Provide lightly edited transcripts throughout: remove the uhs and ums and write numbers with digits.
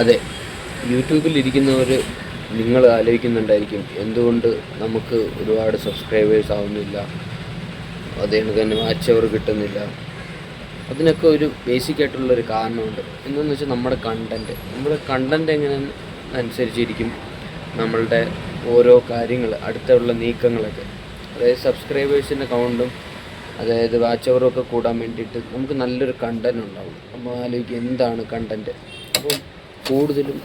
അതെ, യൂട്യൂബിലിരിക്കുന്നവർ നിങ്ങൾ ആലോചിക്കുന്നുണ്ടായിരിക്കും എന്തുകൊണ്ട് നമുക്ക് ഒരുപാട് സബ്സ്ക്രൈബേഴ്സ് ആവുന്നില്ല, അതേപോലെ തന്നെ വാച്ച് അവർ കിട്ടുന്നില്ല. അതിനൊക്കെ ഒരു ബേസിക് ആയിട്ടുള്ളൊരു കാരണമുണ്ട്. എന്താണെന്ന് വെച്ചാൽ നമ്മുടെ കണ്ടൻറ്റ് എങ്ങനെ അനുസരിച്ചിരിക്കും നമ്മളുടെ ഓരോ കാര്യങ്ങൾ, അടുത്തുള്ള നീക്കങ്ങളൊക്കെ. അതായത് സബ്സ്ക്രൈബേഴ്സിൻ്റെ കൗണ്ടും അതായത് വാച്ച് അവറും ഒക്കെ കൂടാൻ വേണ്ടിയിട്ട് നമുക്ക് നല്ലൊരു കണ്ടൻറ് ഉണ്ടാവും. നമ്മൾ ആലോചിക്കുക എന്താണ് കണ്ടൻറ്റ്. അപ്പോൾ കൂടുതലും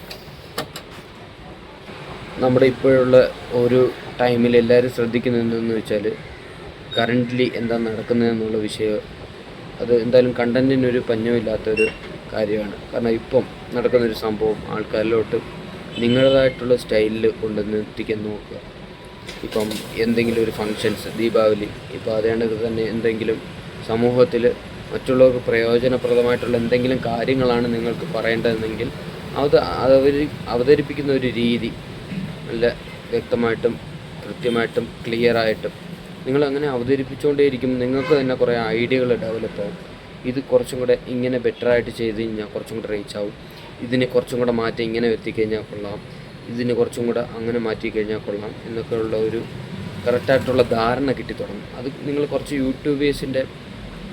നമ്മുടെ ഇപ്പോഴുള്ള ഒരു ടൈമിൽ എല്ലാവരും ശ്രദ്ധിക്കുന്നത് എന്തെന്ന് വെച്ചാൽ കറൻ്റ്ലി എന്താ നടക്കുന്നതെന്നുള്ള വിഷയം. അത് എന്തായാലും കണ്ടൻറ്റിനൊരു പഞ്ഞമില്ലാത്തൊരു കാര്യമാണ്. കാരണം ഇപ്പം നടക്കുന്നൊരു സംഭവം ആൾക്കാരിലോട്ട് നിങ്ങളുടേതായിട്ടുള്ള സ്റ്റൈലിൽ കൊണ്ടുവന്ന് എത്തിക്കാൻ നോക്കുക. ഇപ്പം എന്തെങ്കിലും ഒരു ഫങ്ഷൻസ്, ദീപാവലി, ഇപ്പോൾ അതേണ്ടത് തന്നെ എന്തെങ്കിലും സമൂഹത്തിൽ മറ്റുള്ളവർക്ക് പ്രയോജനപ്രദമായിട്ടുള്ള എന്തെങ്കിലും കാര്യങ്ങളാണ് നിങ്ങൾക്ക് പറയേണ്ടതെങ്കിൽ അത് അവതരിപ്പിക്കുന്ന ഒരു രീതി നല്ല വ്യക്തമായിട്ടും കൃത്യമായിട്ടും ക്ലിയറായിട്ടും നിങ്ങളങ്ങനെ അവതരിപ്പിച്ചുകൊണ്ടേയിരിക്കും. നിങ്ങൾക്ക് തന്നെ കുറേ ഐഡിയകൾ ഡെവലപ്പ് ആവും. ഇത് കുറച്ചും കൂടെ ഇങ്ങനെ ബെറ്ററായിട്ട് ചെയ്ത് കഴിഞ്ഞാൽ കുറച്ചും കൂടെ റീച്ച് ആവും, ഇതിനെ കുറച്ചും കൂടെ മാറ്റി ഇങ്ങനെ എത്തിക്കഴിഞ്ഞാൽ കൊള്ളാം, ഇതിന് കുറച്ചും കൂടെ അങ്ങനെ മാറ്റിക്കഴിഞ്ഞാൽ കൊള്ളാം എന്നൊക്കെയുള്ള ഒരു കറക്റ്റായിട്ടുള്ള ധാരണ കിട്ടിത്തുടങ്ങും. അത് നിങ്ങൾ കുറച്ച് യൂട്യൂബേഴ്സിൻ്റെ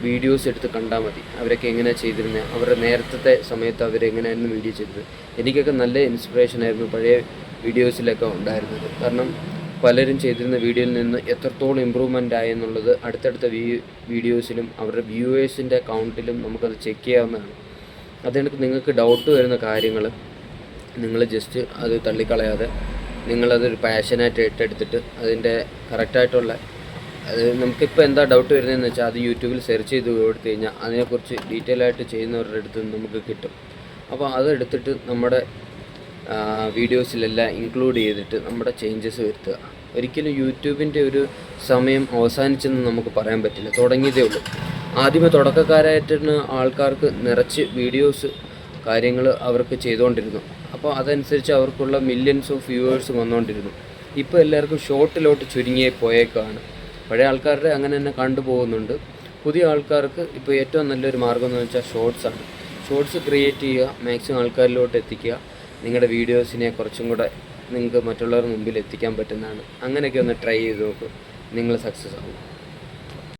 വീഡിയോസ് എടുത്ത് കണ്ടാൽ മതി. അവരൊക്കെ എങ്ങനെയാണ് ചെയ്തിരുന്നത്, അവരുടെ നേരത്തെ സമയത്ത് അവരെങ്ങനെയായിരുന്നു വീഡിയോ ചെയ്തത്. എനിക്കൊക്കെ നല്ല ഇൻസ്പിറേഷനായിരുന്നു പഴയ വീഡിയോസിലൊക്കെ ഉണ്ടായിരുന്നത്. കാരണം പലരും ചെയ്തിരുന്ന വീഡിയോയിൽ നിന്ന് എത്രത്തോളം ഇമ്പ്രൂവ്മെൻ്റ് ആയെന്നുള്ളത് അടുത്തടുത്ത വീഡിയോസിലും അവരുടെ വ്യൂവേഴ്സിൻ്റെ കൗണ്ടിലും നമുക്കത് ചെക്ക് ചെയ്യാവുന്നതാണ്. അതുകൊണ്ട് നിങ്ങൾക്ക് ഡൗട്ട് വരുന്ന കാര്യങ്ങൾ നിങ്ങൾ ജസ്റ്റ് അത് തള്ളിക്കളയാതെ നിങ്ങളതൊരു പാഷനായിട്ട് ഏറ്റെടുത്തിട്ട് അതിൻ്റെ കറക്റ്റായിട്ടുള്ള അത് നമുക്കിപ്പോൾ എന്താ ഡൗട്ട് വരുന്നതെന്ന് വെച്ചാൽ അത് യൂട്യൂബിൽ സെർച്ച് ചെയ്ത് കൊടുത്തു കഴിഞ്ഞാൽ അതിനെക്കുറിച്ച് ഡീറ്റെയിൽ ആയിട്ട് ചെയ്യുന്നവരുടെ അടുത്ത് നമുക്ക് കിട്ടും. അപ്പോൾ അതെടുത്തിട്ട് നമ്മുടെ വീഡിയോസിലെല്ലാം ഇൻക്ലൂഡ് ചെയ്തിട്ട് നമ്മുടെ ചേഞ്ചസ് വരുത്തുക. ഒരിക്കലും യൂട്യൂബിൻ്റെ ഒരു സമയം അവസാനിച്ചെന്ന് നമുക്ക് പറയാൻ പറ്റില്ല, തുടങ്ങിയതേ ഉള്ളൂ. ആദ്യമേ തുടക്കക്കാരായിട്ടുള്ള ആൾക്കാർക്ക് നിറച്ച് വീഡിയോസ് കാര്യങ്ങൾ അവർക്ക് ചെയ്തുകൊണ്ടിരുന്നു. അപ്പോൾ അതനുസരിച്ച് അവർക്കുള്ള മില്യൺസ് ഓഫ് വ്യൂവേഴ്സ് വന്നുകൊണ്ടിരുന്നു. ഇപ്പോൾ എല്ലാവർക്കും ഷോർട്ടിലോട്ട് ചുരുങ്ങിയേ പോയേക്കാണ്. പഴയ ആൾക്കാരുടെ അങ്ങനെ തന്നെ കണ്ടുപോകുന്നുണ്ട്. പുതിയ ആൾക്കാർക്ക് ഇപ്പോൾ ഏറ്റവും നല്ലൊരു മാർഗ്ഗം എന്ന് വെച്ചാൽ ഷോർട്സാണ്. ഷോർട്സ് ക്രിയേറ്റ് ചെയ്യുക, മാക്സിമം ആൾക്കാരിലോട്ട് എത്തിക്കുക. നിങ്ങളുടെ വീഡിയോസിനെ കുറച്ചും കൂടെ നിങ്ങൾക്ക് മറ്റുള്ളവരുടെ മുമ്പിൽ എത്തിക്കാൻ പറ്റുന്നതാണ്. അങ്ങനെയൊക്കെ ഒന്ന് ട്രൈ ചെയ്ത് നോക്കുക, നിങ്ങൾ സക്സസ് ആവും.